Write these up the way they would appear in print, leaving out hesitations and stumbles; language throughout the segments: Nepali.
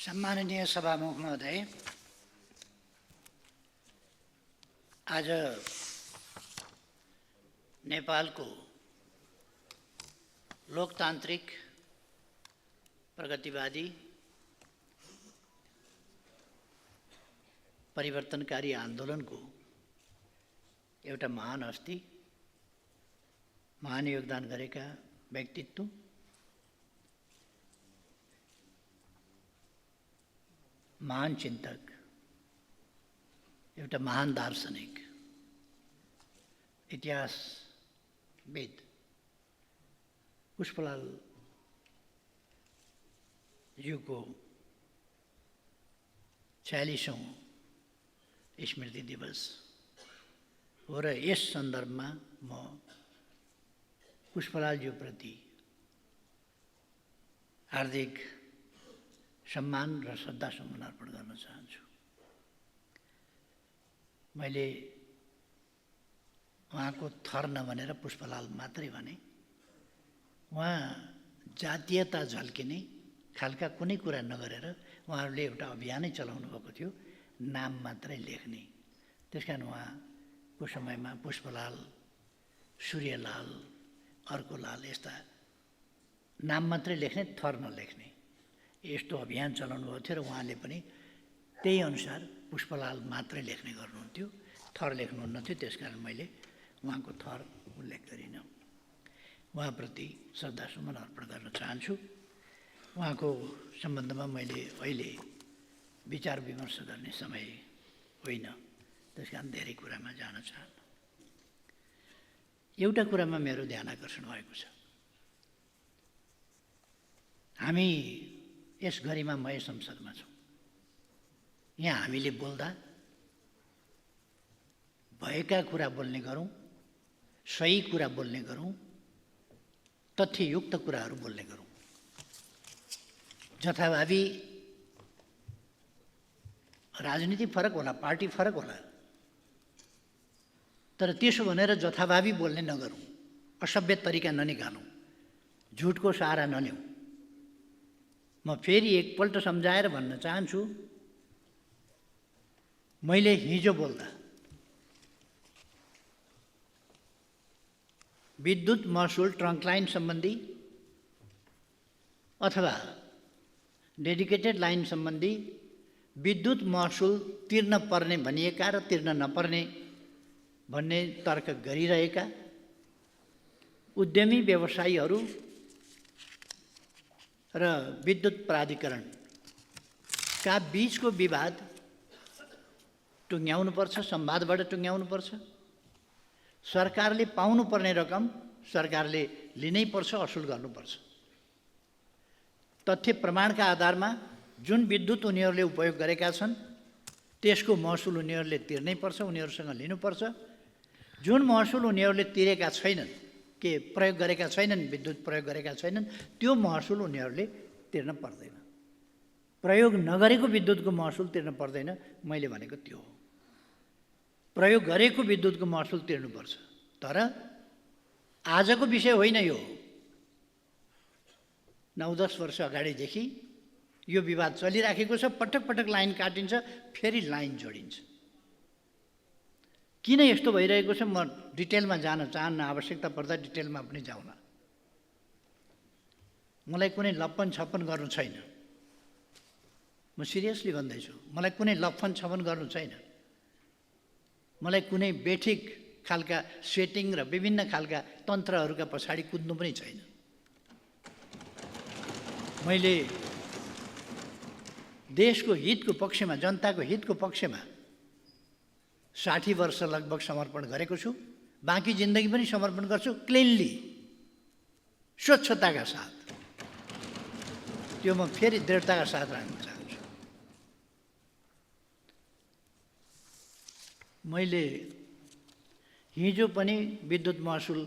सम्माननीय सभामुख महोदय, आज नेपालको लोकतान्त्रिक प्रगतिवादी परिवर्तनकारी आन्दोलनको एउटा महान हस्ती, महान योगदान गरेका व्यक्तित्व, महान चिन्तक, एउटा महान दार्शनिक, इतिहासविद पुष्पलाल ज्यूको 46औं स्मृति दिवस हो र यस सन्दर्भमा म पुष्पलाल ज्यूप्रति हार्दिक सम्मान र श्रद्धासुमन अर्पण गर्न चाहन्छु। मैले उहाँको थर नभनेर पुष्पलाल मात्रै भने, उहाँ जातीयता झल्किने खालका कुनै कुरा नगरेर उहाँहरूले एउटा अभियानै चलाउनु भएको थियो, नाम मात्रै लेख्ने। त्यसकारण उहाँको समयमा पुष्पलाल, सूर्यलाल, अर्कोलाल यस्ता नाम मात्रै लेख्ने, थर नलेख्ने यस्तो अभियान चलाउनु भएको थियो र उहाँले पनि त्यही अनुसार पुष्पलाल मात्रै लेख्ने गर्नुहुन्थ्यो, थर लेख्नुहुन्न थियो। त्यसकारण मैले उहाँको थर उल्लेख गरिनँ। उहाँप्रति श्रद्धासुमन अर्पण गर्न चाहन्छु। उहाँको सम्बन्धमा मैले अहिले विचार विमर्श गर्ने समय होइन, त्यसकारण धेरै कुरामा जान चाहन्न। एउटा कुरामा मेरो ध्यान आकर्षण भएको छ। हामी यस गरिमामय संसदमा छौँ। यहाँ हामीले बोल्दा भएका कुरा बोल्ने गरौँ, सही कुरा बोल्ने गरौँ, तथ्ययुक्त कुराहरू बोल्ने गरौँ। जथाभावी राजनीति फरक होला, पार्टी फरक होला, तर त्यसो भनेर जथाभावी बोल्ने नगरौँ, असभ्य तरिका ननिकालौँ, झुटको सहारा नलिउँ। म फेरि एकपल्ट सम्झाएर भन्न चाहन्छु, मैले हिजो बोल्दा विद्युत महसुल ट्रङ्क लाइन सम्बन्धी अथवा डेडिकेटेड लाइन सम्बन्धी विद्युत महसुल तिर्न पर्ने भनिएका र तिर्न नपर्ने भन्ने तर्क गरिरहेका उद्यमी व्यवसायीहरू र विद्युत प्राधिकरणका बीचको विवाद टुङ्ग्याउनुपर्छ, संवादबाट टुङ्ग्याउनुपर्छ। सरकारले पाउनुपर्ने रकम सरकारले लिनै पर्छ, असुल गर्नुपर्छ। तथ्य प्रमाणका आधारमा जुन विद्युत उनीहरूले उपयोग गरेका छन् त्यसको महसुल उनीहरूले तिर्नै पर्छ, उनीहरूसँग लिनुपर्छ। जुन महसुल उनीहरूले तिरेका छैनन्, के प्रयोग गरेका छैनन्, विद्युत प्रयोग गरेका छैनन्, त्यो महसुल उनीहरूले तिर्न पर्दैन। प्रयोग नगरेको विद्युतको महसुल तिर्न पर्दैन, मैले भनेको त्यो हो। प्रयोग गरेको विद्युतको महसुल तिर्नुपर्छ। तर आजको विषय होइन यो। 9-10 वर्ष अगाडिदेखि यो विवाद चलिराखेको छ। पटक पटक लाइन काटिन्छ, फेरि लाइन जोडिन्छ। किन यस्तो भइरहेको छ म डिटेलमा जान चाहन्न, आवश्यकता पर्दा डिटेलमा पनि जाउँला। मलाई कुनै लप्पन छप्पन गर्नु छैन, म सिरियसली भन्दैछु। मलाई कुनै लप्पन छप्पन गर्नु छैन। मलाई कुनै बेठिक खालका सेटिङ र विभिन्न खालका तन्त्रहरूका पछाडि कुद्नु पनि छैन। मैले देशको हितको पक्षमा, जनताको हितको पक्षमा 60 वर्ष लगभग समर्पण गरेको छु। बाँकी जिन्दगी पनि समर्पण गर्छु, क्लिनली, स्वच्छताका साथ। त्यो म फेरि दृढताका साथ राख्न चाहन्छु। मैले हिजो पनि विद्युत महसुल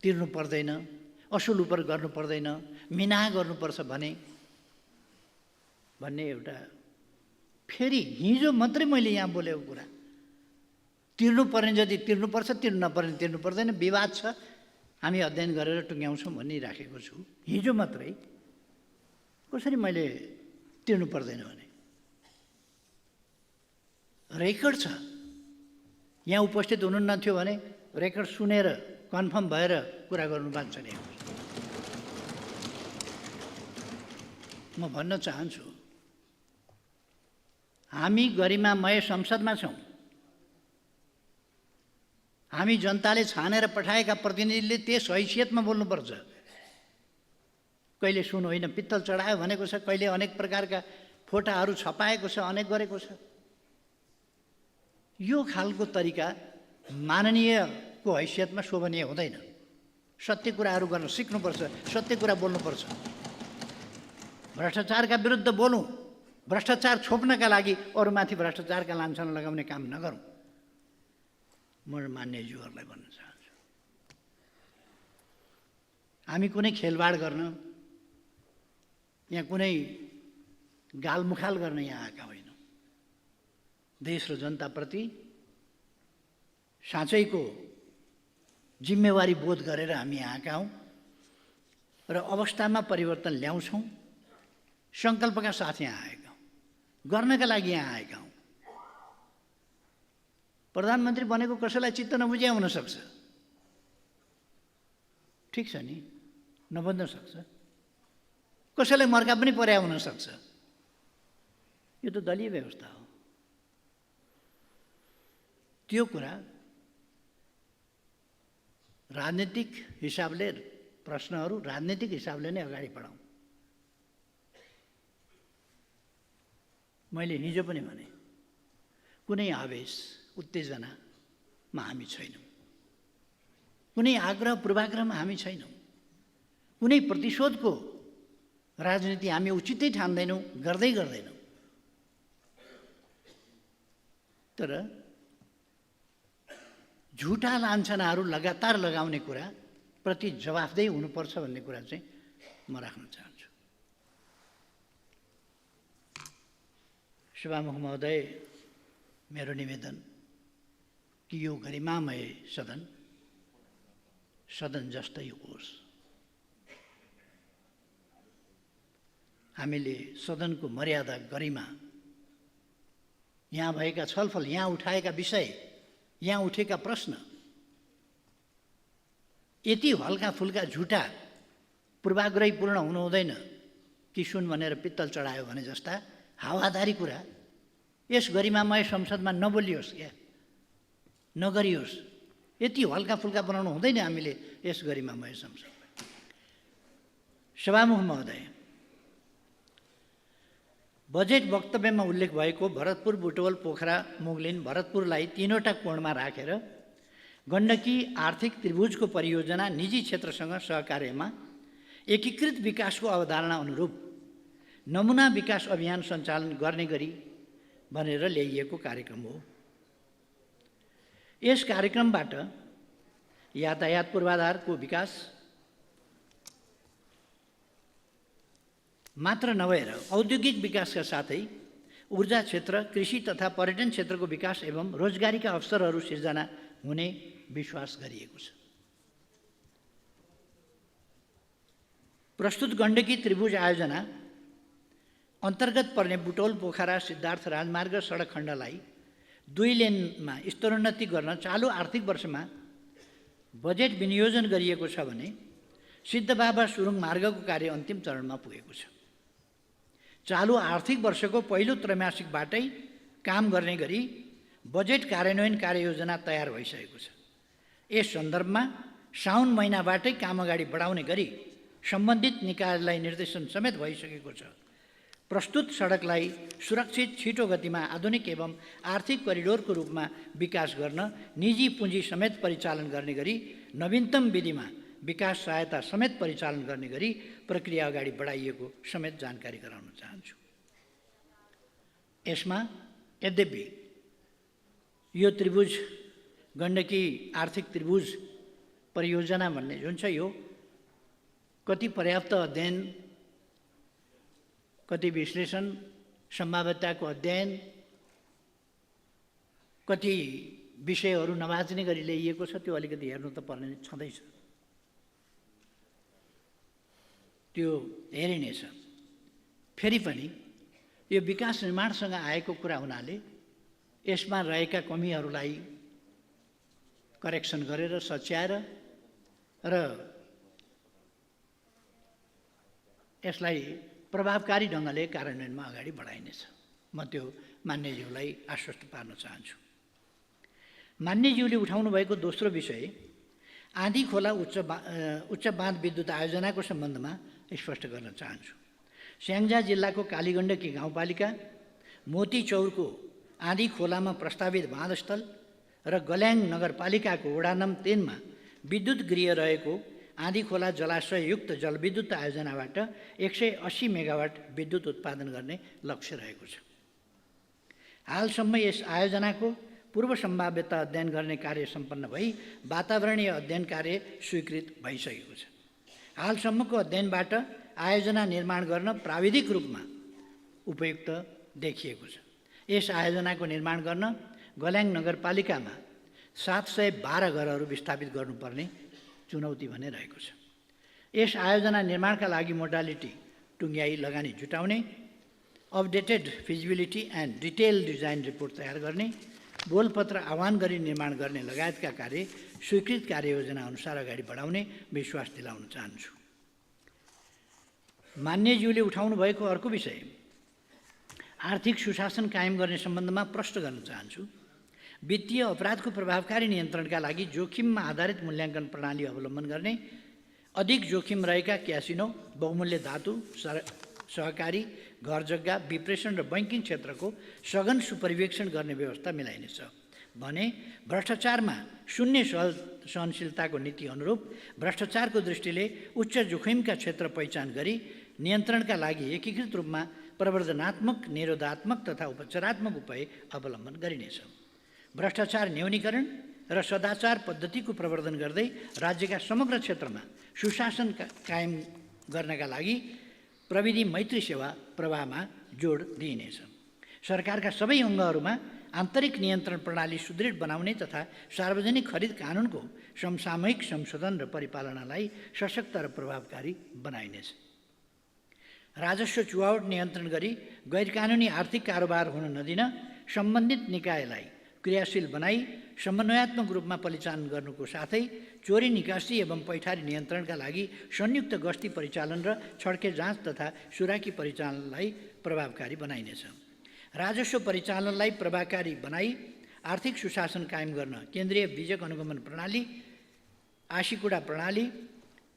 तिर्नु पर्दैन, असुल उपर गर्नु पर्दैन, मिना गर्नुपर्छ भन्ने एउटा फेरि हिजो मात्रै मैले यहाँ बोलेको कुरा। तिर्नुपर्ने जति तिर्नुपर्छ, तिर्नु नपर्ने तिर्नु पर्दैन, विवाद छ, हामी अध्ययन गरेर टुङ्ग्याउँछौँ भनिराखेको छु। हिजो मात्रै कसरी मैले तिर्नु पर्दैन भने रेकर्ड छ। यहाँ उपस्थित हुनुहुन्न थियो भने रेकर्ड सुनेर कन्फर्म भएर कुरा गर्नु बाँच्छ नि। म भन्न चाहन्छु, हामी गरिमामय संसदमा छौँ। हामी जनताले छानेर पठाएका प्रतिनिधिले त्यस हैसियतमा बोल्नुपर्छ। कहिले सुन होइन पित्तल चढायो भनेको छ, कहिले अनेक प्रकारका फोटाहरू छपाएको छ, अनेक गरेको छ। यो खालको तरिका माननीयको हैसियतमा शोभनीय हुँदैन। सत्य कुराहरू गर्न सिक्नुपर्छ, सत्य कुरा बोल्नुपर्छ। भ्रष्टाचारका विरुद्ध बोलौँ, भ्रष्टाचार छोप्नका लागि अरूमाथि भ्रष्टाचारका लान्छना लगाउने काम नगरौँ। म मान्यज्यूहरूलाई भन्न चाहन्छु, हामी कुनै खेलवाड गर्न, यहाँ कुनै गालमुखाल गर्न यहाँ आएका होइनौँ। देश र जनताप्रति साँच्चैको जिम्मेवारी बोध गरेर हामी आएका हौँ र अवस्थामा परिवर्तन ल्याउँछौँ। सङ्कल्पका साथ यहाँ आएका हौँ, गर्नका लागि यहाँ आएका हौँ। प्रधानमन्त्री बनेको कसैलाई चित्त नबुझ्या हुनसक्छ, ठिक छ नि, नबन्न सक्छ। कसैलाई मर्का पनि पर्या हुनसक्छ। यो त दलीय व्यवस्था हो। त्यो कुरा राजनीतिक हिसाबले, प्रश्नहरू राजनीतिक हिसाबले नै अगाडि बढाउँ। मैले हिजो पनि भने, कुनै आवेश उत्तेजनामा हामी छैनौँ, कुनै आग्रह पूर्वाग्रहमा हामी छैनौँ, कुनै प्रतिशोधको राजनीति हामी उचितै ठान्दैनौँ, गर्दैनौँ। तर झुटा लान्छनाहरू लगातार लगाउने कुरा प्रति जवाफदेही हुनुपर्छ भन्ने कुरा चाहिँ म राख्न चाहन्छु। सभामुख महोदय, मेरो निवेदन कि यो गरिमामय सदन जस्तै होस्। हामीले सदनको मर्यादा, गरिमा, यहाँ भएका छलफल, यहाँ उठाएका विषय, यहाँ उठेका प्रश्न यति हल्का फुल्का झुटा पूर्वाग्रहीपूर्ण हुनु हुँदैन कि सुन भनेर पित्तल चढायो भने जस्ता हावादारी कुरा यस गरिमामय संसदमा नबोलियोस्, क्या नगरियोस्। यति हल्का फुल्का बनाउनु हुँदैन हामीले यस गरिमामय संसदमा। सभामुख महोदय, बजेट वक्तव्यमा उल्लेख भएको भरतपुर, बुटवल, पोखरा, मुगलिन, भरतपुरलाई तीनवटा कोणमा राखेर गण्डकी आर्थिक त्रिभुजको परियोजना निजी क्षेत्रसँग सहकार्यमा एकीकृत विकासको अवधारणा अनुरूप नमुना विकास अभियान सञ्चालन गर्ने गरी भनेर ल्याइएको कार्यक्रम हो। यस कार्यक्रमबाट यातायात पूर्वाधारको विकास मात्र नभएर औद्योगिक विकासका साथै ऊर्जा क्षेत्र, कृषि तथा पर्यटन क्षेत्रको विकास एवं रोजगारीका अवसरहरू सिर्जना हुने विश्वास गरिएको छ। प्रस्तुत गण्डकी त्रिभुज आयोजना अन्तर्गत पर्ने बुटौल, पोखरा, सिद्धार्थ राजमार्ग सडक खण्डलाई 2 लेनमा स्तरोन्नति गर्न चालु आर्थिक वर्षमा बजेट विनियोजन गरिएको छ भने सिद्धबाबा सुरुङ मार्गको कार्य अन्तिम चरणमा पुगेको छ। चालु आर्थिक वर्षको पहिलो त्रैमासिकबाटै काम गर्ने गरी बजेट कार्यान्वयन कार्ययोजना तयार भइसकेको छ। यस सन्दर्भमा साउन महिनाबाटै काम अगाडि बढाउने गरी सम्बन्धित निकायलाई निर्देशन समेत भइसकेको छ। प्रस्तुत सडकलाई सुरक्षित, छिटो गतिमा आधुनिक एवं आर्थिक करिडोरको रूपमा विकास गर्न निजी पुँजी समेत परिचालन गर्ने गरी नवीनतम विधिमा विकास सहायता समेत परिचालन गर्ने गरी प्रक्रिया अगाडि बढाइएको समेत जानकारी गराउन चाहन्छु। यसमा यद्यपि यो त्रिभुज, गण्डकी आर्थिक त्रिभुज परियोजना भन्ने जुन छ, यो कति पर्याप्त अध्ययन, कति विश्लेषण, सम्भाव्यताको अध्ययन, कति विषयहरू नबाच्ने गरी ल्याइएको छ, त्यो अलिकति हेर्नु त पर्ने छँदैछ। त्यो हेरिनेछ। फेरि पनि यो विकास निर्माणसँग आएको कुरा हुनाले यसमा रहेका कमीहरूलाई करेक्सन गरेर सच्याएर र यसलाई प्रभावकारी ढङ्गले कार्यान्वयनमा अगाडि बढाइनेछ। म त्यो मान्यज्यूलाई आश्वस्त पार्न चाहन्छु। मान्यज्यूले उठाउनु भएको दोस्रो विषय आँधी खोला उच्च बाँध विद्युत आयोजनाको सम्बन्धमा स्पष्ट गर्न चाहन्छु। स्याङ्जा जिल्लाको कालीगण्डकी गाउँपालिका मोतीचौरको आँधी खोलामा प्रस्तावित बाँधस्थल र गल्याङ नगरपालिकाको वडा नम्बर 3 मा विद्युत गृह रहेको आँधी खोला जलाशययुक्त जलविद्युत आयोजनाबाट 180 मेगावाट विद्युत उत्पादन गर्ने लक्ष्य रहेको छ। हालसम्म यस आयोजनाको पूर्व सम्भाव्यता अध्ययन गर्ने कार्य सम्पन्न भई वातावरणीय अध्ययन कार्य स्वीकृत भइसकेको छ। हालसम्मको अध्ययनबाट आयोजना निर्माण गर्न प्राविधिक रूपमा उपयुक्त देखिएको छ। यस आयोजनाको निर्माण गर्न गल्याङ नगरपालिकामा 712 घरहरू विस्थापित गर्नुपर्ने चुनौती भने रहेको छ। यस आयोजना निर्माणका लागि मोडालिटी टुङ्ग्याई लगानी जुटाउने, updated feasibility and detail design report तयार गर्ने, बोलपत्र आह्वान गरी निर्माण गर्ने लगायतका कार्य स्वीकृत कार्ययोजना अनुसार अगाडि बढाउने विश्वास दिलाउन चाहन्छु। मान्यज्यूले उठाउनु भएको अर्को विषय आर्थिक सुशासन कायम गर्ने सम्बन्धमा प्रश्न गर्न चाहन्छु। वित्तीय अपराधको प्रभावकारी नियन्त्रणका लागि जोखिममा आधारित मूल्याङ्कन प्रणाली अवलम्बन गर्ने, अधिक जोखिम रहेका क्यासिनो, बहुमूल्य धातु, सहकारी, घर जग्गा, विप्रेषण र बैंकिङ क्षेत्रको सघन सुपरिवेक्षण गर्ने व्यवस्था मिलाइनेछ भने भ्रष्टाचारमा शून्य सहनशीलताको नीति अनुरूप भ्रष्टाचारको दृष्टिले उच्च जोखिमका क्षेत्र पहिचान गरी नियन्त्रणका लागि एकीकृत रूपमा प्रवर्धनात्मक, निरोधात्मक तथा उपचारात्मक उपाय अवलम्बन गरिनेछ। भ्रष्टाचार न्यूनीकरण र सदाचार पद्धतिको प्रवर्धन गर्दै राज्यका समग्र क्षेत्रमा सुशासन कायम गर्नका लागि प्रविधि मैत्री सेवा प्रवाहमा जोड दिइनेछ। सरकारका सबै अङ्गहरूमा आन्तरिक नियन्त्रण प्रणाली सुदृढ बनाउने तथा सार्वजनिक खरिद कानुनको समसामयिक संशोधन र परिपालनालाई सशक्त र प्रभावकारी बनाइनेछ। राजस्व चुहावट नियन्त्रण गरी गैरकानुनी आर्थिक कारोबार हुन नदिन सम्बन्धित निकायलाई क्रियाशील बनाई समन्वयात्मक रूपमा परिचालन गर्नुको साथै चोरी निकासी एवं पैठारी नियन्त्रणका लागि संयुक्त गस्ती परिचालन र छड्के जाँच तथा सुराकी परिचालनलाई प्रभावकारी बनाइनेछ। राजस्व परिचालनलाई प्रभावकारी बनाई आर्थिक सुशासन कायम गर्न केन्द्रीय बीजक अनुगमन प्रणाली, आशीकुडा प्रणाली,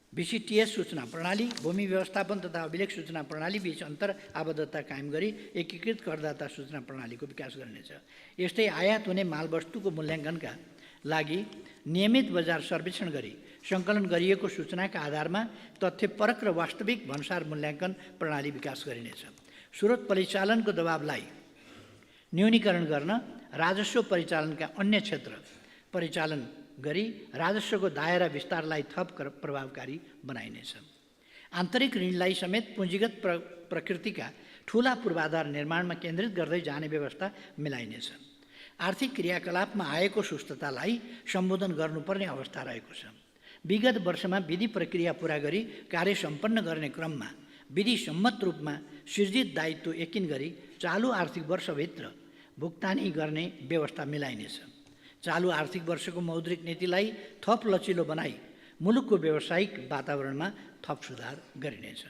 VCTS सूचना प्रणाली, भूमि व्यवस्थापन तथा अभिलेख सूचना प्रणाली बीच अन्तर आबद्धता कायम गरी एकीकृत करदाता सूचना प्रणालीको विकास गर्नेछ। यस्तै आयात हुने मालवस्तुको मूल्याङ्कनका लागि नियमित बजार सर्वेक्षण गरी सङ्कलन गरिएको सूचनाका आधारमा तथ्यपरक र वास्तविक भन्सार मूल्याङ्कन प्रणाली विकास गरिनेछ। स्रोत परिचालनको दबावलाई न्यूनीकरण गर्न राजस्व परिचालनका अन्य क्षेत्र परिचालन गरी राजस्वको दायरा विस्तारलाई थप प्रभावकारी बनाइनेछ। आन्तरिक ऋणलाई समेत पुँजीगत प्रकृतिका ठूला पूर्वाधार निर्माणमा केन्द्रित गर्दै जाने व्यवस्था मिलाइनेछ। आर्थिक क्रियाकलापमा आएको सुस्ततालाई सम्बोधन गर्नुपर्ने अवस्था रहेको छ। विगत वर्षमा विधि प्रक्रिया पूरा गरी कार्य सम्पन्न गर्ने क्रममा विधि सम्मत रूपमा सृजित दायित्व यकिन गरी चालु आर्थिक वर्षभित्र भुक्तानी गर्ने व्यवस्था मिलाइनेछ। चालु आर्थिक वर्षको मौद्रिक नीतिलाई थप लचिलो बनाई मुलुकको व्यावसायिक वातावरणमा थप सुधार गरिनेछ।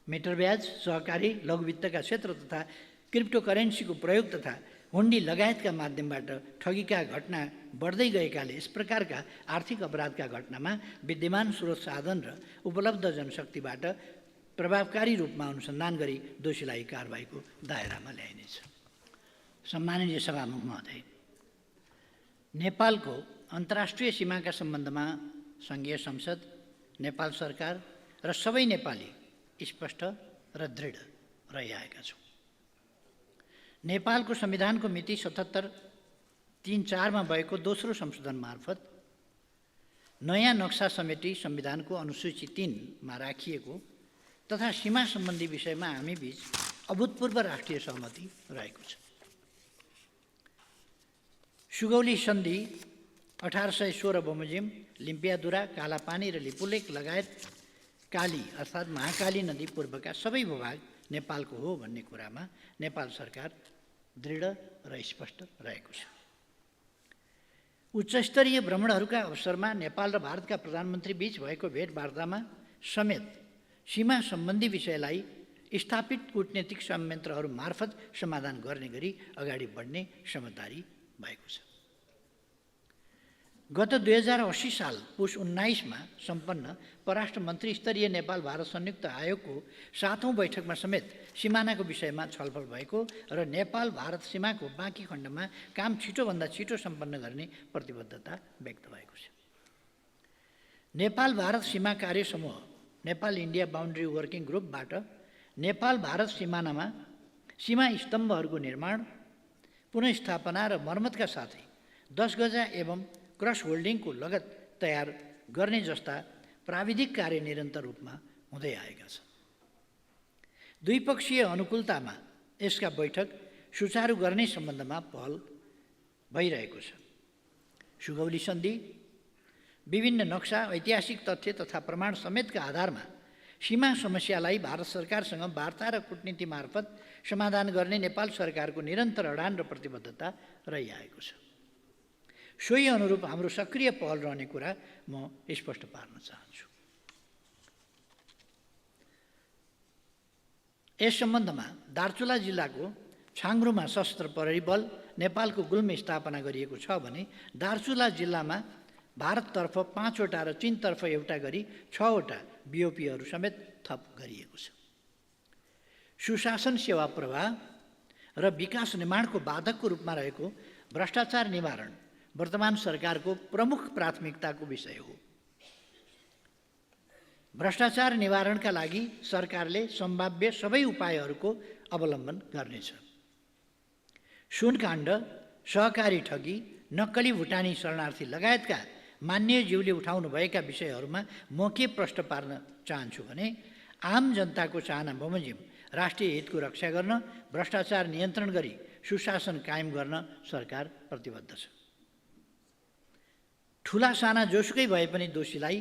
मिटर ब्याज, सहकारी, लघुवित्तका क्षेत्र तथा क्रिप्टोकरेन्सीको प्रयोग तथा हुन्डी लगायतका माध्यमबाट ठगीका घटना बढ्दै गएकाले यस प्रकारका आर्थिक अपराधका घटनामा विद्यमान स्रोत साधन र उपलब्ध जनशक्तिबाट प्रभावकारी रूपमा अनुसन्धान गरी दोषीलाई कारबाहीको दायरामा ल्याइनेछ। सम्माननीय सभामुख महोदय, नेपालको अन्तर्राष्ट्रिय सीमाका सम्बन्धमा सङ्घीय संसद, नेपाल सरकार र सबै नेपाली स्पष्ट र दृढ रहिआएका छौँ। नेपालको संविधानको मिति 77-3-4 मा भएको दोस्रो संशोधन मार्फत नयाँ नक्सा समेटी संविधानको अनुसूची 3 मा राखिएको तथा सीमा सम्बन्धी विषयमा हामी बीच अभूतपूर्व राष्ट्रिय सहमति रहेको छ। सुगौली सन्धि 1816 बमोजिम, लिम्पियादुरा, कालापानी र लिपुलेक लगायत काली अर्थात् महाकाली नदी पूर्वका सबै भूभाग नेपालको हो भन्ने कुरामा नेपाल सरकार दृढ र स्पष्ट रहेको छ। उच्चस्तरीय भ्रमणहरूका अवसरमा नेपाल र भारतका प्रधानमन्त्री बीच भएको भेटवार्तामा समेत सीमा सम्बन्धी विषयलाई स्थापित कूटनीतिक संयन्त्रहरू मार्फत समाधान गर्ने गरी अगाडि बढ्ने समझदारी भएको छ। गत 2080 साल पुस 19मा सम्पन्न परराष्ट्र मन्त्री स्तरीय नेपाल भारत संयुक्त आयोगको 7औं बैठकमा समेत सिमानाको विषयमा छलफल भएको र नेपाल भारत सीमाको बाँकी खण्डमा काम छिटोभन्दा छिटो सम्पन्न गर्ने प्रतिबद्धता व्यक्त भएको छ। नेपाल भारत सीमा कार्य समूह नेपाल इन्डिया बाउन्ड्री वर्किङ ग्रुपबाट नेपाल भारत सीमानामा सीमा स्तम्भहरूको निर्माण, पुनर्स्थापना र मर्मतका साथै 10 गजा एवं क्रस होल्डिङको लगत तयार गर्ने जस्ता प्राविधिक कार्य निरन्तर रूपमा हुँदै आएका छन्। द्विपक्षीय अनुकूलतामा यसका बैठक सुचारू गर्ने सम्बन्धमा पहल भइरहेको छ। सुगौली सन्धि, विभिन्न नक्सा, ऐतिहासिक तथ्य तथा प्रमाण समेतका आधारमा सीमा समस्यालाई भारत सरकारसँग वार्ता र कूटनीति मार्फत समाधान गर्ने नेपाल सरकारको निरन्तर अडान र प्रतिबद्धता रहिआएको छ। सोही अनुरूप हाम्रो सक्रिय पहल रहने कुरा म स्पष्ट पार्न चाहन्छु। यस सम्बन्धमा दार्चुला जिल्लाको छाङ्ग्रुमा सशस्त्र प्रहरी बल नेपालको गुल्म स्थापना गरिएको छ भने दार्चुला जिल्लामा भारततर्फ 5 वटा र चीनतर्फ एउटा गरी 6 वटा बीओपीहरू समेत थप गरिएको छ। सुशासन, सेवा प्रवाह र विकास निर्माणको बाधकको रूपमा रहेको भ्रष्टाचार निवारण वर्तमान सरकारको प्रमुख प्राथमिकताको विषय हो। भ्रष्टाचार निवारणका लागि सरकारले सम्भाव्य सबै उपायहरूको अवलम्बन गर्नेछ। सुनकाण्ड, सहकारी ठगी, नक्कली भुटानी शरणार्थी लगायतका मान्यज्यूले उठाउनुभएका विषयहरूमा म के प्रश्न पार्न चाहन्छु भने आम जनताको चाहना बमोजिम राष्ट्रिय हितको रक्षा गर्न, भ्रष्टाचार नियन्त्रण गरी सुशासन कायम गर्न सरकार प्रतिबद्ध छ। ठुला साना जोसुकै भए पनि दोषीलाई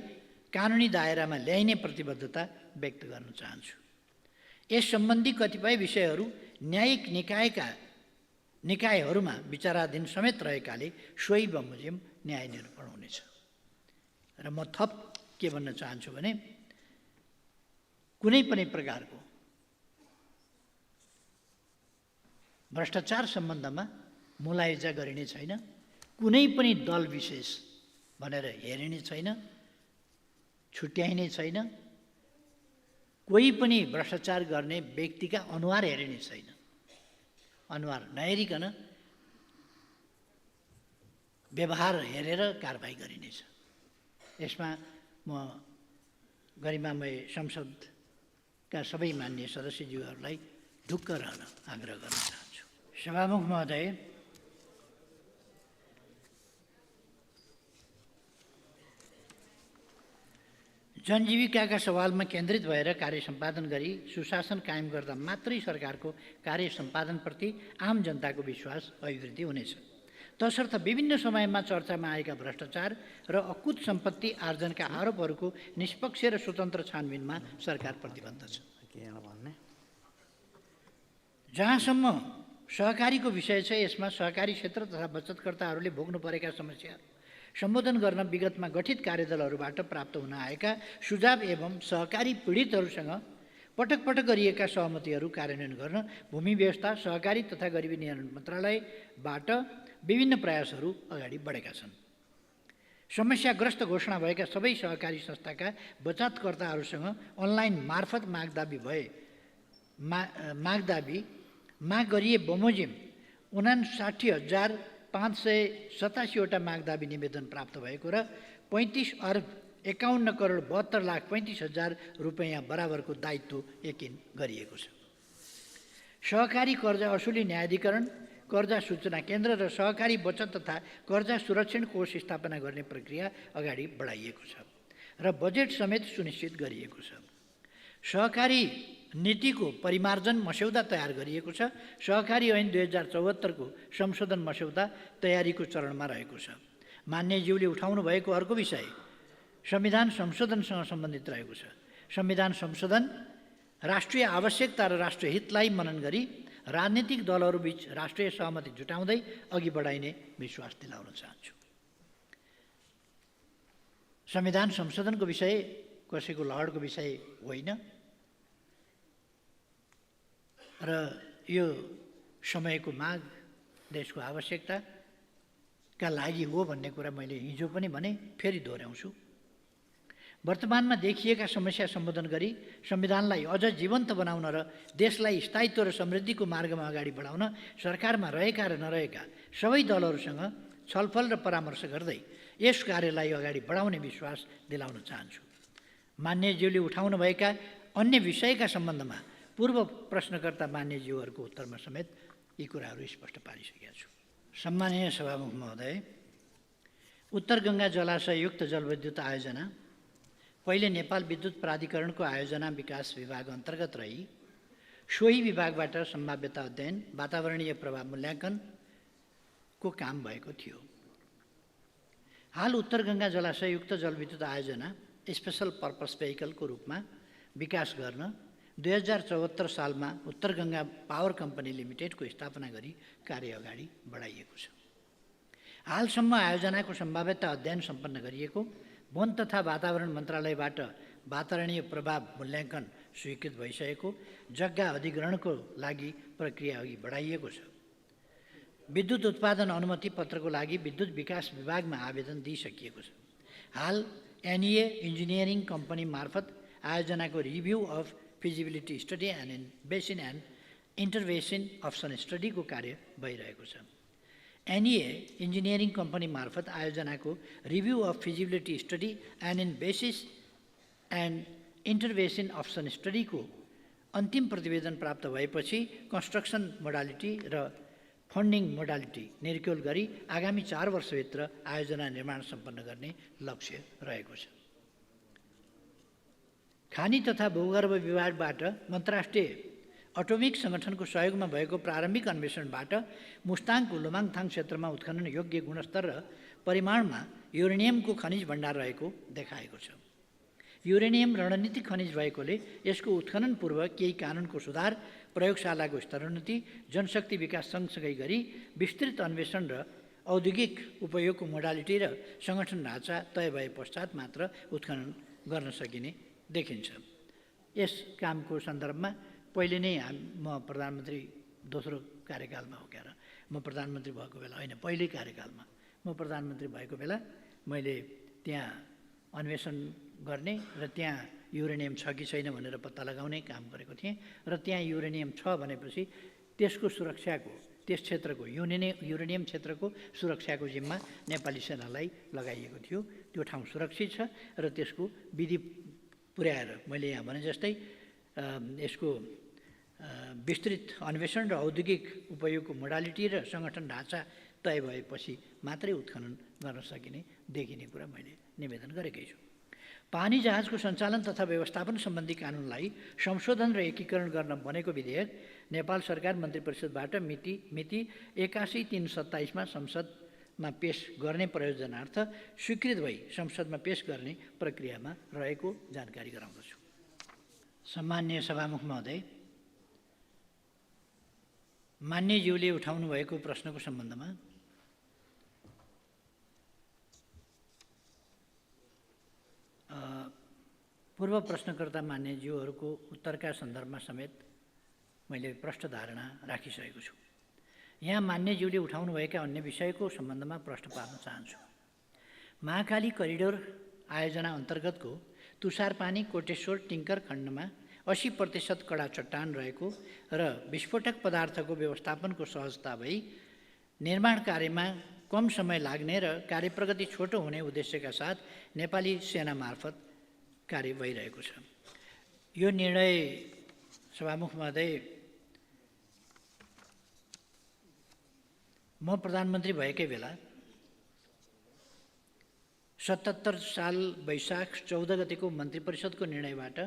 कानुनी दायरामा ल्याइने प्रतिबद्धता व्यक्त गर्न चाहन्छु। यस सम्बन्धी कतिपय विषयहरू न्यायिक निकायहरूमा विचाराधीन समेत रहेकाले सोही बमोजिम न्याय निरूपण हुनेछ। र म थप के भन्न चाहन्छु भने कुनै पनि प्रकारको भ्रष्टाचार सम्बन्धमा मुलायजा गरिने छैन, कुनै पनि दल विशेष भनेर हेरिने छैन, छुट्याइने छैन, कोही पनि भ्रष्टाचार गर्ने व्यक्तिका अनुहार हेरिने छैन। अनुहार नहेरिकन व्यवहार हेरेर कारबाही गरिनेछ। यसमा म गरिमामय संसदका सबै मान्य सदस्यज्यूहरूलाई ढुक्क रहन आग्रह गर्न चाहन्छु। सभामुख महोदय, जनजीविकाका सवालमा केन्द्रित भएर कार्य सम्पादन गरी सुशासन कायम गर्दा मात्रै सरकारको कार्य सम्पादनप्रति आम जनताको विश्वास अभिवृद्धि हुनेछ। तसर्थ विभिन्न समयमा चर्चामा आएका भ्रष्टाचार र अकुत सम्पत्ति आर्जनका आरोपहरूको निष्पक्ष र स्वतन्त्र छानबिनमा सरकार प्रतिबद्ध छ। जहाँसम्म सहकारीको विषय छ, यसमा सहकारी क्षेत्र तथा बचतकर्ताहरूले भोग्नु परेका समस्याहरू सम्बोधन गर्न विगतमा गठित कार्यदलहरूबाट प्राप्त हुन आएका सुझाव एवं सहकारी पीडितहरूसँग पटक पटक गरिएका सहमतिहरू कार्यान्वयन गर्न भूमि व्यवस्था, सहकारी तथा गरिबी निवारण मन्त्रालयबाट विभिन्न प्रयासहरू अगाडि बढेका छन्। समस्याग्रस्त घोषणा भएका सबै सहकारी संस्थाका बचतकर्ताहरूसँग अनलाइन मार्फत माग गरिए बमोजिम 59,587 वटा मागदाबी निवेदन प्राप्त भएको र 35,51,72,35,000 रुपैयाँ बराबरको दायित्व यकिन गरिएको छ। सहकारी कर्जा असुली न्यायाधिकरण, कर्जा सूचना केन्द्र र सहकारी बचत तथा कर्जा सुरक्षण कोष स्थापना गर्ने प्रक्रिया अगाडि बढाइएको छ र बजेट समेत सुनिश्चित गरिएको छ। सहकारी नीतिको परिमार्जन मस्यौदा तयार गरिएको छ। सहकारी ऐन 2074 को संशोधन मस्यौदा तयारीको चरणमा रहेको छ। मान्यज्यूले उठाउनु भएको अर्को विषय संविधान संशोधनसँग सम्बन्धित रहेको छ। संविधान संशोधन राष्ट्रिय आवश्यकता र राष्ट्रिय हितलाई मनन गरी राजनीतिक दलहरूबीच राष्ट्रिय सहमति जुटाउँदै अघि बढाइने विश्वास दिलाउन चाहन्छु। संविधान संशोधनको विषय कसैको लहरको विषय होइन र यो समयको माग, देशको आवश्यकताका लागि हो भन्ने कुरा मैले हिजो पनि भने, फेरि दोहोऱ्याउँछु। वर्तमानमा देखिएका समस्या सम्बोधन गरी संविधानलाई अझ जीवन्त बनाउन र देशलाई स्थायित्व र समृद्धिको मार्गमा अगाडि बढाउन सरकारमा रहेका र नरहेका सबै दलहरूसँग छलफल र परामर्श गर्दै यस कार्यलाई अगाडि बढाउने विश्वास दिलाउन चाहन्छु। मान्यज्यूले उठाउनुभएका अन्य विषयका सम्बन्धमा पूर्व प्रश्नकर्ता मान्यज्यूहरूको उत्तरमा समेत यी कुराहरू स्पष्ट पारिसकेका छु। सम्माननीय सभामुख महोदय, उत्तर गङ्गा जलाशययुक्त जलविद्युत आयोजना पहिले नेपाल विद्युत प्राधिकरणको आयोजना विकास विभाग अन्तर्गत रही सोही विभागबाट सम्भाव्यता अध्ययन, वातावरणीय प्रभाव मूल्याङ्कनको काम भएको थियो। हाल उत्तर गङ्गा जलाशययुक्त जलविद्युत आयोजना स्पेशल पर्पस भेहिकलको रूपमा विकास गर्न 2074 सालमा उत्तर गङ्गा पावर कम्पनी लिमिटेडको स्थापना गरी कार्य अगाडि बढाइएको छ। हालसम्म आयोजनाको सम्भाव्यता अध्ययन सम्पन्न गरिएको, वन तथा वातावरण मन्त्रालयबाट वातावरणीय प्रभाव मूल्याङ्कन स्वीकृत भइसकेको, जग्गा अधिग्रहणको लागि प्रक्रिया अघि बढाइएको छ। विद्युत उत्पादन अनुमति पत्रको लागि विद्युत विकास विभागमा आवेदन दिइसकिएको छ। हाल एनईए इन्जिनियरिङ कम्पनी मार्फत आयोजनाको review of feasibility study and basin and intervention option स्टडीको कार्य भइरहेको छ। एनईए इन्जिनियरिङ कम्पनी मार्फत आयोजनाको review of feasibility study and in basis and intervention option स्टडीको अन्तिम प्रतिवेदन प्राप्त भएपछि कन्स्ट्रक्सन मोडालिटी र फन्डिङ मोडालिटी निर्क्युल गरी आगामी 4 वर्षभित्र आयोजना निर्माण सम्पन्न गर्ने लक्ष्य रहेको छ। खानी तथा भूगर्भ विभागबाट अन्तर्राष्ट्रिय अटोमिक सङ्गठनको सहयोगमा भएको प्रारम्भिक अन्वेषणबाट मुस्ताङको लोमाङथाङ क्षेत्रमा उत्खनन योग्य गुणस्तर र परिमाणमा युरेनियमको खनिज भण्डार रहेको देखाएको छ। युरेनियम रणनीतिक खनिज भएकोले यसको उत्खनन पूर्व केही कानुनको सुधार, प्रयोगशालाको स्तरोन्नति, जनशक्ति विकास सँगसँगै गरी विस्तृत अन्वेषण र औद्योगिक उपयोगको मोडालिटी र सङ्गठन ढाँचा तय भए पश्चात मात्र उत्खनन गर्न सकिने देखिन्छ। यस कामको सन्दर्भमा पहिले नै म प्रधानमन्त्री दोस्रो कार्यकालमा हो क्यार म प्रधानमन्त्री भएको बेला होइन, पहिल्यै कार्यकालमा म प्रधानमन्त्री भएको बेला मैले त्यहाँ अन्वेषण गर्ने र त्यहाँ युरेनियम छ कि छैन भनेर पत्ता लगाउने काम गरेको थिएँ र त्यहाँ युरेनियम छ भनेपछि त्यसको सुरक्षाको, त्यस क्षेत्रको युरेनियम क्षेत्रको सुरक्षाको जिम्मा नेपाली सेनालाई लगाइएको थियो। त्यो ठाउँ सुरक्षित छ र त्यसको विधि पुर्याएर मैले यहाँ भने जस्तै यसको विस्तृत अन्वेषण र औद्योगिक उपयोगको मोडालिटी र सङ्गठन ढाँचा तय भएपछि मात्रै उत्खनन गर्न सकिने देखिने कुरा मैले निवेदन गरेकै छु। पानी जहाजको सञ्चालन तथा व्यवस्थापन सम्बन्धी कानुनलाई संशोधन र एकीकरण गर्न बनेको विधेयक नेपाल सरकार मन्त्री परिषदबाट मिति 81/3/27 संसदमा पेश गर्ने प्रयोजनार्थ स्वीकृत भई संसदमा पेश गर्ने प्रक्रियामा रहेको जानकारी गराउँदछु। सम्माननीय सभामुख महोदय, मान्यज्यूले उठाउनु भएको प्रश्नको सम्बन्धमा पूर्व प्रश्नकर्ता मान्यज्यूहरूको उत्तरका सन्दर्भमा समेत मैले प्रष्ट धारणा राखिसकेको छु। यहाँ मान्यज्यूले उठाउनुभएका अन्य विषयको सम्बन्धमा प्रश्न पार्न चाहन्छु। महाकाली करिडोर आयोजना अन्तर्गतको तुषारपानी कोटेश्वर टिङ्कर खण्डमा 80% कडा चट्टान रहेको र विस्फोटक पदार्थको व्यवस्थापनको सहजता भई निर्माण कार्यमा कम समय लाग्ने र कार्यप्रगति छोटो हुने उद्देश्यका साथ नेपाली सेना मार्फत कार्य भइरहेको छ। यो निर्णय सभामुख महोदय, म प्रधानमन्त्री भएकै बेला 77 साल वैशाख 14 गतेको मन्त्री परिषदको निर्णयबाट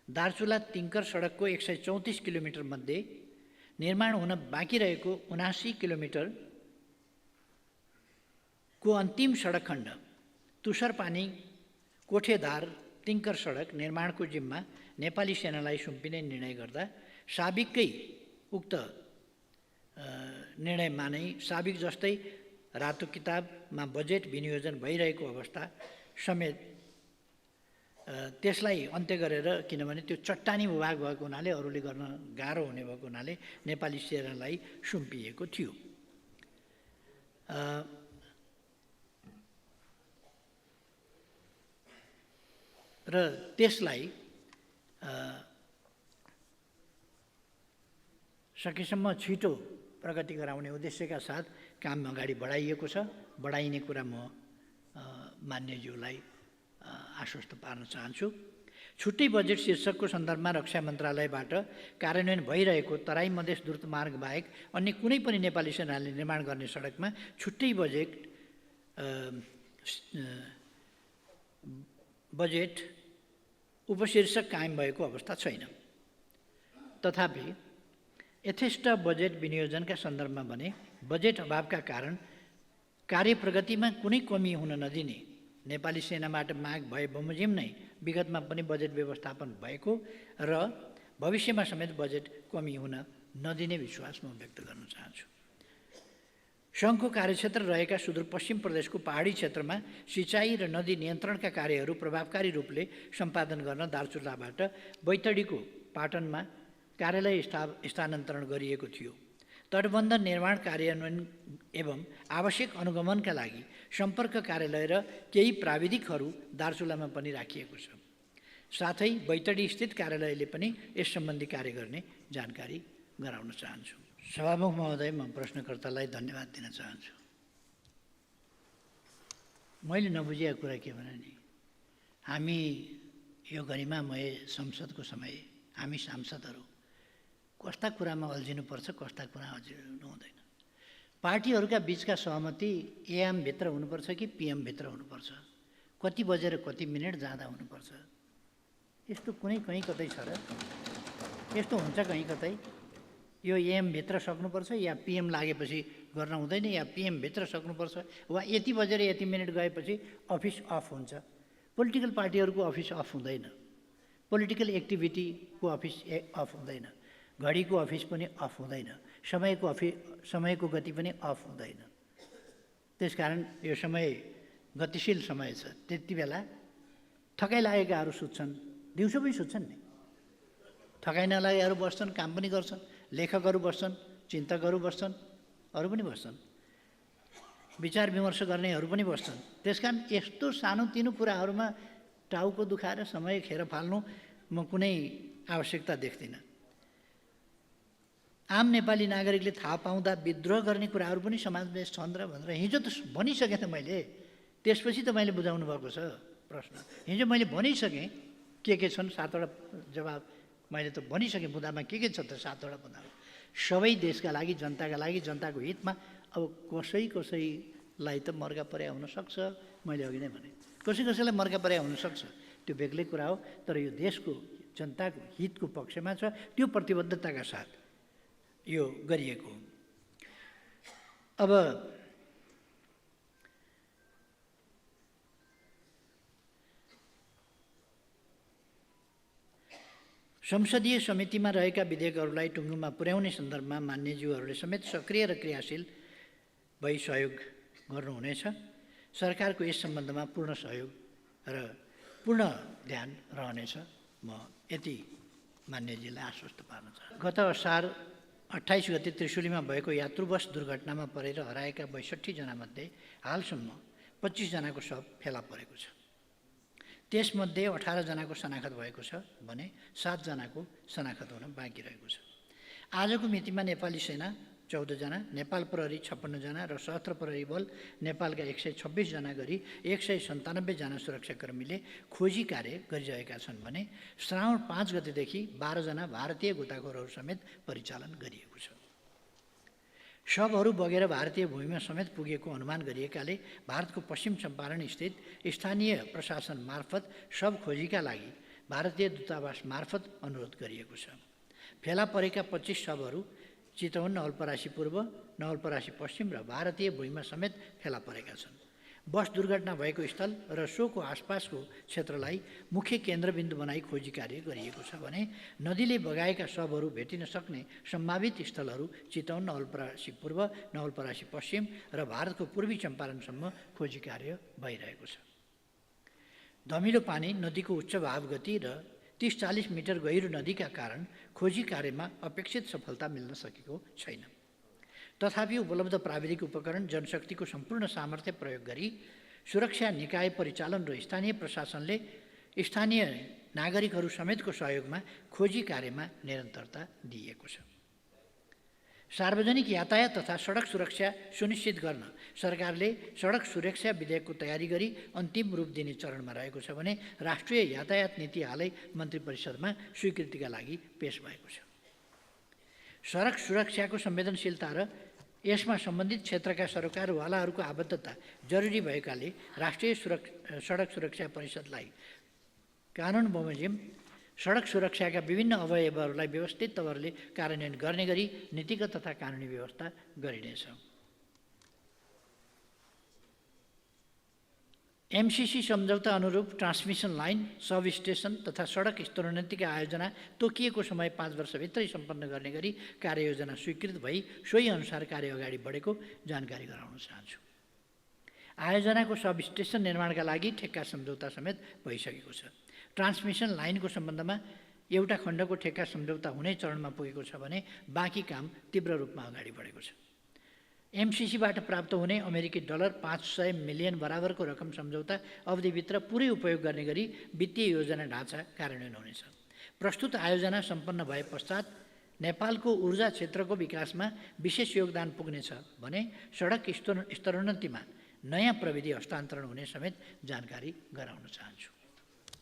दार्चुला तिङ्कर सडकको 134 किलोमिटर मध्ये निर्माण हुन बाँकी रहेको 79 किलोमिटरको अन्तिम सडक खण्ड तुषारपानी कोठेदार तिङ्कर सडक निर्माणको जिम्मा नेपाली सेनालाई सुम्पिने निर्णय गर्दा साबिककै उक्त निर्णयमा नै साबिक जस्तै रातो किताबमा बजेट विनियोजन भइरहेको अवस्था समेत त्यसलाई अन्त्य गरेर, किनभने त्यो चट्टानी भूभाग भएको हुनाले अरूले गर्न गाह्रो हुने भएको हुनाले नेपाली सेनालाई सुम्पिएको थियो। र त्यसलाई सकेसम्म छिटो प्रगति गराउने उद्देश्यका साथ काम अगाडि बढाइएको छ। बढाइने कुरा म मान्यज्यूलाई आश्वस्त पार्न चाहन्छु। छुट्टै बजेट शीर्षकको सन्दर्भमा रक्षा मन्त्रालयबाट कार्यान्वयन भइरहेको तराई मधेस द्रुत मार्ग बाहेक अन्य कुनै पनि नेपाली सेनाले निर्माण गर्ने सडकमा छुट्टै बजेट उपशीर्षक कायम भएको अवस्था छैन। तथापि यथेष्ट बजेट विनियोजनका सन्दर्भमा भने बजेट अभावका कारण कार्य प्रगतिमा कुनै कमी हुन नदिने, नेपाली सेनाबाट माग भए बमोजिम नै विगतमा पनि बजेट व्यवस्थापन भएको र भविष्यमा समेत बजेट कमी हुन नदिने विश्वास म व्यक्त गर्न चाहन्छु। सङ्घको कार्यक्षेत्र रहेका सुदूरपश्चिम प्रदेशको पहाडी क्षेत्रमा सिँचाइ र नदी नियन्त्रणका कार्यहरू प्रभावकारी रूपले सम्पादन गर्न दार्चुलाबाट बैतडीको पाटनमा कार्यालय स्थानान्तरण गरिएको थियो। तटबन्ध निर्माण कार्यान्वयन एवं आवश्यक अनुगमनका लागि सम्पर्क कार्यालय र केही प्राविधिकहरू दार्चुलामा पनि राखिएको छ। साथै बैतडी स्थित कार्यालयले पनि यस सम्बन्धी कार्य गर्ने जानकारी गराउन चाहन्छु। सभामुख महोदय, म प्रश्नकर्तालाई धन्यवाद दिन चाहन्छु। मैले नबुझेको कुरा के भने नि, हामी यो गरिमामय संसदको समय हामी सांसदहरू कस्ता कुरामा अल्झिनुपर्छ, कस्ता कुरा अल्झिनु हुँदैन। पार्टीहरूका बीचका सहमति एएमभित्र हुनुपर्छ कि पिएमभित्र हुनुपर्छ, कति बजेर कति मिनट जाँदा हुनुपर्छ, यस्तो कुनै कहीँ कतै छ र? यस्तो हुन्छ कहीँ कतै? यो एएमभित्र सक्नुपर्छ या पिएम लागेपछि गर्न हुँदैन, या पिएमभित्र सक्नुपर्छ, वा यति बजेर यति मिनट गएपछि अफिस अफ हुन्छ। पोलिटिकल पार्टीहरूको अफिस अफ हुँदैन, पोलिटिकल एक्टिभिटीको अफिस अफ हुँदैन, घडीको अफिस पनि अफ हुँदैन, समयको गति पनि अफ हुँदैन। त्यसकारण यो समय गतिशील समय छ। त्यति बेला थकाइ लागेकाहरू सुत्छन्, दिउँसो पनि सुत्छन् नि, थकाइ नलागेकाहरू बस्छन्, काम पनि गर्छन्, लेखकहरू बस्छन्, चिन्तकहरू बस्छन्, अरू पनि बस्छन्, विचार विमर्श गर्नेहरू पनि बस्छन्। त्यसकारण यस्तो सानोतिनो कुराहरूमा टाउको दुखाएर समय खेर फाल्नु म कुनै आवश्यकता देख्दिनँ। आम नेपाली नागरिकले थाहा पाउँदा विद्रोह गर्ने कुराहरू पनि समाजमा छन् र भनेर हिजो त भनिसकेँ त मैले, त्यसपछि त मैले बुझाउनु भएको छ प्रश्न। हिजो मैले भनिसकेँ के छन्, 7वटा जवाब मैले त भनिसकेँ। मुद्दामा के छ त 7वटा मुद्दामा सबै देशका लागि, जनताका लागि, जनताको हितमा। अब कसैलाई त मर्का पर्या हुनसक्छ, मैले अघि नै भने कसैलाई मर्का पर्या हुनसक्छ, त्यो बेग्लै कुरा हो। तर यो देशको जनताको हितको पक्षमा छ, त्यो प्रतिबद्धताका साथ यो गरिएको। अब संसदीय समितिमा रहेका विधेयकहरूलाई टुङ्गोमा पुर्याउने सन्दर्भमा मान्यज्यूहरूले समेत सक्रिय र क्रियाशील भई सहयोग गर्नुहुनेछ। सरकारको यस सम्बन्धमा पूर्ण सहयोग र पूर्ण ध्यान रहनेछ। म यति मान्यजीलाई आश्वस्त पार्न चाहन्छु। गत असार 28 गते त्रिशुलीमा भएको यात्रु बस दुर्घटनामा परेर हराएका 62 जनामध्ये हालसम्म 25 जनाको शव फेला परेको छ। त्यसमध्ये 18 जनाको शनाखत भएको छ भने 7 जनाको शनाखत हुन बाँकी रहेको छ। आजको मितिमा नेपाली सेना 14 जना, नेपाल प्रहरी 56 जना र सशस्त्र प्रहरी बल नेपालका 126 जना गरी 197 जना सुरक्षाकर्मीले खोजी कार्य गरिरहेका छन् भने श्रावण 5 गतेदेखि 12 जना भारतीय गोताखोरहरू समेत परिचालन गरिएको छ। शवहरू बगेर भारतीय भूमिमा समेत पुगेको अनुमान गरिएकाले भारतको पश्चिम चम्पारण स्थित स्थानीय प्रशासन मार्फत शव खोजीका लागि भारतीय दूतावास मार्फत अनुरोध गरिएको छ। फेला परेका 25 शवहरू चितवन, नवलपरासी पूर्व, नवलपरासी पश्चिम र भारतीय भूमिमा समेत फेला परेका छन्। बस दुर्घटना भएको स्थल र सोको आसपासको क्षेत्रलाई मुख्य केन्द्रबिन्दु बनाई खोजी कार्य गरिएको छ भने नदीले बगाएका शवहरू भेटिन सक्ने सम्भावित स्थलहरू चितवन, नवलपरासी पूर्व, नवलपरासी पश्चिम र भारतको पूर्वी चम्पारणसम्म खोजी कार्य भइरहेको छ। धमिलो पानी, नदीको उच्च भाव गति र 30-40 मिटर गहिरो नदीका कारण खोजी कार्यमा अपेक्षित सफलता मिल्न सकेको छैन। तथापि उपलब्ध प्राविधिक उपकरण, जनशक्तिको सम्पूर्ण सामर्थ्य प्रयोग गरी सुरक्षा निकाय परिचालन र स्थानीय प्रशासनले स्थानीय नागरिकहरू समेतको सहयोगमा खोजी कार्यमा निरन्तरता दिएको छ। सार्वजनिक यातायात तथा सडक सुरक्षा सुनिश्चित गर्न सरकारले सडक सुरक्षा विधेयकको तयारी गरी अन्तिम रूप दिने चरणमा रहेको छ भने राष्ट्रिय यातायात नीति हालै मन्त्री परिषदमा स्वीकृतिका लागि पेश भएको छ। सडक सुरक्षाको संवेदनशीलता र यसमा सम्बन्धित क्षेत्रका सरकारवालाहरूको आबद्धता जरुरी भएकाले राष्ट्रिय सडक सुरक्षा परिषदलाई कानुन बमोजिम सडक सुरक्षाका विभिन्न अवयवहरूलाई व्यवस्थित तवरले कार्यान्वयन गर्ने गरी नीतिगत तथा कानुनी व्यवस्था गरिनेछ। एमसीसी सम्झौता अनुरूप ट्रान्समिसन लाइन, सब स्टेसन तथा सडक स्तरोन्नतिका आयोजना तोकिएको समय 5 वर्षभित्रै सम्पन्न गर्ने गरी कार्ययोजना स्वीकृत भई सोही अनुसार कार्य अगाडि बढेको जानकारी गराउन चाहन्छु। आयोजनाको सब स्टेसन निर्माणका लागि ठेक्का सम्झौता समेत भइसकेको छ। ट्रान्समिसन लाइनको सम्बन्धमा एउटा खण्डको ठेक्का सम्झौता हुने चरणमा पुगेको छ भने बाँकी काम तीव्र रूपमा अगाडि बढेको छ। एमसीसीबाट प्राप्त हुने अमेरिकी डलर 500 मिलियन बराबरको रकम सम्झौता अवधिभित्र पुरै उपयोग गर्ने गरी वित्तीय योजना ढाँचा कार्यान्वयन हुनेछ। प्रस्तुत आयोजना सम्पन्न भए पश्चात नेपालको ऊर्जा क्षेत्रको विकासमा विशेष योगदान पुग्नेछ भने सडक स्तरोन्नतिमा नयाँ प्रविधि हस्तान्तरण हुने समेत जानकारी गराउन चाहन्छु।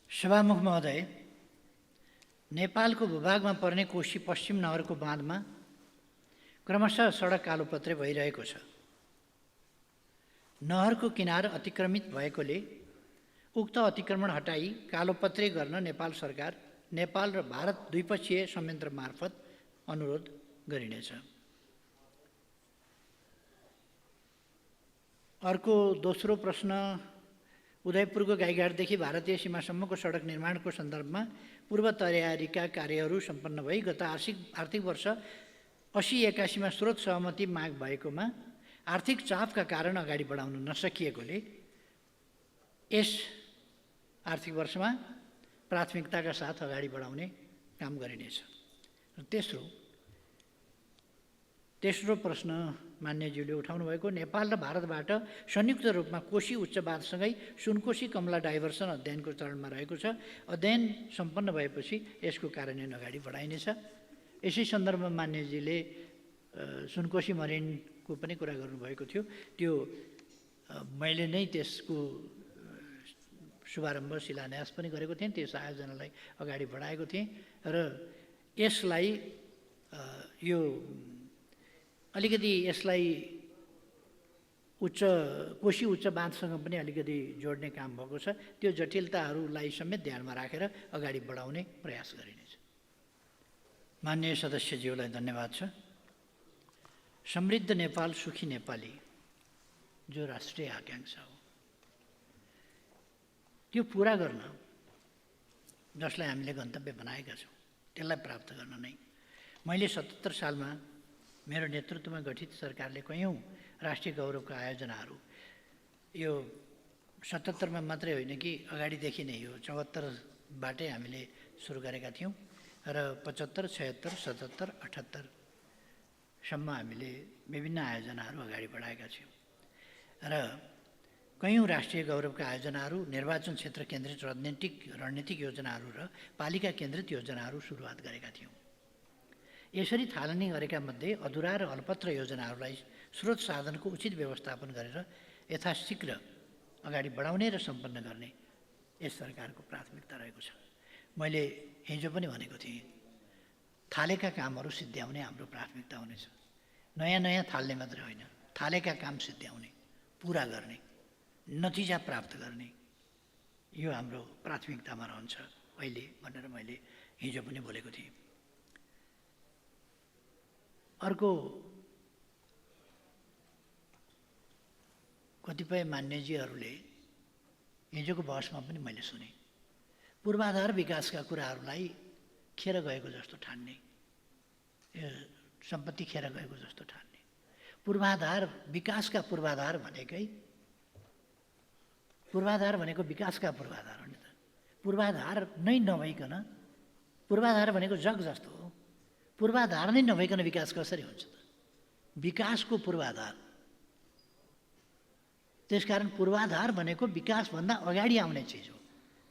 सभामुख महोदय, नेपालको भूभागमा पर्ने कोशी पश्चिम नहरको बाँधमा क्रमशः सडक कालोपत्रे भइरहेको छ। नहरको किनार अतिक्रमित भएकोले उक्त अतिक्रमण हटाई कालोपत्रे गर्न नेपाल सरकार, नेपाल र भारत द्विपक्षीय संयन्त्र मार्फत अनुरोध गरिनेछ। अर्को दोस्रो प्रश्न, उदयपुरको गाईघाटदेखि भारतीय सीमासम्मको सडक निर्माणको सन्दर्भमा पूर्व तयारीका कार्यहरू सम्पन्न भई गत आर्थिक वर्ष 80-81 मा स्रोत सहमति माग भएकोमा आर्थिक चापका कारण अगाडि बढाउन नसकिएकोले यस आर्थिक वर्षमा प्राथमिकताका साथ अगाडि बढाउने काम गरिनेछ। तेस्रो प्रश्न मान्यज्यूले उठाउनु भएको, नेपाल र भारतबाट संयुक्त रूपमा कोशी उच्च बाँधसँगै सुनकोशी कमला डाइभर्सन अध्ययनको चरणमा रहेको छ। अध्ययन सम्पन्न भएपछि यसको कार्यान्वयन अगाडि बढाइनेछ। यसै सन्दर्भमा मान्यजीले सुनकोशी मरिनको पनि कुरा गर्नुभएको थियो। त्यो मैले नै त्यसको शुभारम्भ शिलान्यास पनि गरेको थिएँ, त्यस आयोजनालाई अगाडि बढाएको थिएँ र यसलाई कोशी उच्च बाँधसँग पनि अलिकति जोड्ने काम भएको छ। त्यो जटिलताहरूलाई समेत ध्यानमा राखेर अगाडि बढाउने प्रयास गरिनेछ। माननीय सदस्यज्यूलाई धन्यवाद छ। समृद्ध नेपाल, सुखी नेपाली जो राष्ट्रिय आकांक्षा हो, त्यो पुरा गर्न जसलाई हामीले गन्तव्य बनाएका छौँ त्यसलाई प्राप्त गर्न नै मैले 77 सालमा मेरो नेतृत्वमा गठित सरकारले कयौँ राष्ट्रिय गौरवका आयोजनाहरू, यो 77 मा मात्रै होइन कि अगाडिदेखि नै, यो 74 बाटै हामीले सुरु गरेका थियौँ र 75, 76, 77, 78 सम्म हामीले विभिन्न आयोजनाहरू अगाडि बढाएका छौँ र कयौँ राष्ट्रिय गौरवका आयोजनाहरू, निर्वाचन क्षेत्र केन्द्रित रणनीतिक योजनाहरू र पालिका केन्द्रित योजनाहरू सुरुवात गरेका थियौँ। यसरी थालनी गरेका मध्ये अधुरा र अल्पत्र योजनाहरूलाई स्रोत साधनको उचित व्यवस्थापन गरेर यथाशीघ्र अगाडि बढाउने र सम्पन्न गर्ने यस सरकारको प्राथमिकता रहेको छ। मैले हिजो पनि भनेको थिएँ, थालेका कामहरू सिद्ध्याउने हाम्रो प्राथमिकता हुनेछ। नयाँ थाल्ने मात्रै होइन, थालेका काम सिद्ध्याउने, पुरा गर्ने, नतिजा प्राप्त गर्ने, यो हाम्रो प्राथमिकतामा रहन्छ अहिले भनेर मैले हिजो पनि बोलेको थिएँ। अर्को कतिपय मान्यजीहरूले हिजोको बहसमा पनि मैले सुने, पूर्वाधार विकासका कुराहरूलाई खेर गएको जस्तो ठान्ने, सम्पत्ति खेर गएको जस्तो ठान्ने। पूर्वाधार विकासका पूर्वाधार भनेको विकासका पूर्वाधार हो नि त। पूर्वाधार नै नभइकन, पूर्वाधार भनेको जग जस्तो हो, पूर्वाधार नै नभइकन विकास कसरी हुन्छ त? विकासको पूर्वाधार। त्यसकारण पूर्वाधार भनेको विकासभन्दा अगाडि आउने चिज हो।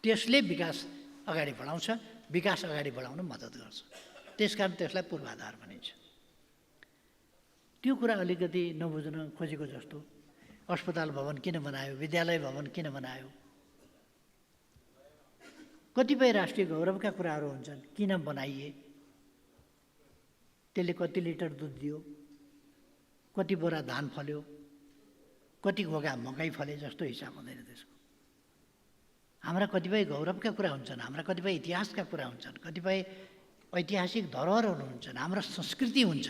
त्यसले विकास अगाडि बढाउँछ, विकास अगाडि बढाउन मद्दत गर्छ। त्यसकारण त्यसलाई पूर्वाधार भनिन्छ। त्यो कुरा अलिकति नबुझ्न खोजेको जस्तो। अस्पताल भवन किन बनायो, विद्यालय भवन किन बनायो, कतिपय राष्ट्रिय गौरवका कुराहरू हुन्छन्, किन बनाइए, त्यसले कति लिटर दुध दियो, कति बोरा धान फल्यो, कति घोगा मकै फले जस्तो हिसाब हुँदैन त्यसको। हाम्रा कतिपय गौरवका कुरा हुन्छन्, हाम्रा कतिपय इतिहासका कुरा हुन्छन्, कतिपय ऐतिहासिक धरोहरहरू हुन्छन्, हाम्रो संस्कृति हुन्छ।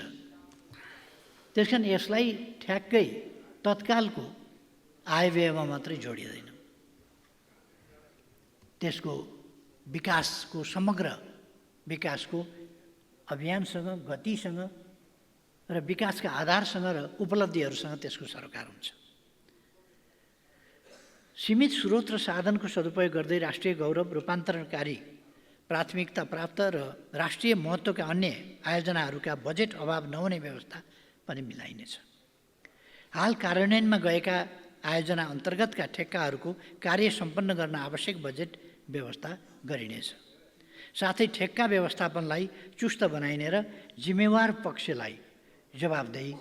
त्यसकारण यसलाई ठ्याक्कै तत्कालको आयव्ययमा मात्रै जोडिँदैन। त्यसको विकासको समग्र विकासको अभियानसँग, गतिसँग र विकासका आधारसँग र उपलब्धिहरूसँग त्यसको सरोकार हुन्छ। सीमित स्रोत र साधनको सदुपयोग गर्दै राष्ट्रिय गौरव रूपान्तरणकारी प्राथमिकता प्राप्त र राष्ट्रिय महत्त्वका अन्य आयोजनाहरूका बजेट अभाव नहुने व्यवस्था पनि मिलाइनेछ। हाल कार्यान्वयनमा गएका आयोजना अन्तर्गतका ठेक्काहरूको कार्य सम्पन्न गर्न आवश्यक बजेट व्यवस्था गरिनेछ। साथै ठेक्का व्यवस्थापनलाई चुस्त बनाइने र जिम्मेवार पक्षलाई जवाबदेही